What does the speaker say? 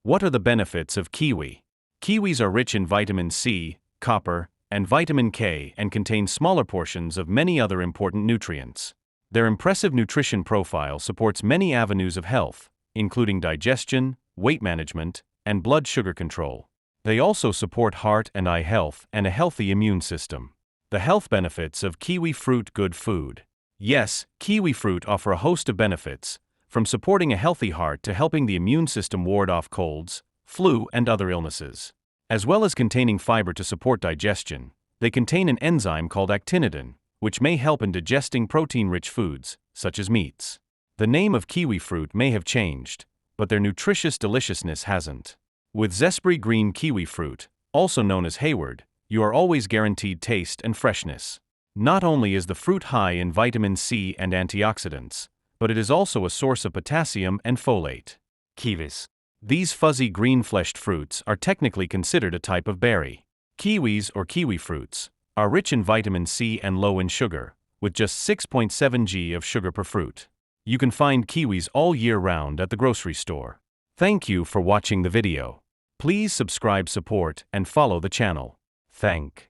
What are the benefits of kiwi? Kiwis are rich in vitamin C, copper, and vitamin K and contain smaller portions of many other important nutrients. Their impressive nutrition profile supports many avenues of health, including digestion, weight management, and blood sugar control. They also support heart and eye health and a healthy immune system. The health benefits of kiwi fruit. Good food. Yes, kiwi fruit offer a host of benefits, from supporting a healthy heart to helping the immune system ward off colds, flu, and other illnesses. As well as containing fiber to support digestion, they contain an enzyme called actinidin, which may help in digesting protein-rich foods, such as meats. The name of kiwi fruit may have changed, but their nutritious deliciousness hasn't. With zestberry green kiwi fruit, also known as Hayward, you are always guaranteed taste and freshness. Not only is the fruit high in vitamin C and antioxidants, but it is also a source of potassium and folate. Kiwis. These fuzzy green-fleshed fruits are technically considered a type of berry. Kiwis, or kiwi fruits, are rich in vitamin C and low in sugar, with just 6.7 g of sugar per fruit. You can find kiwis all year round at the grocery store. Thank you for watching the video. Please subscribe, support, and follow the channel. Thank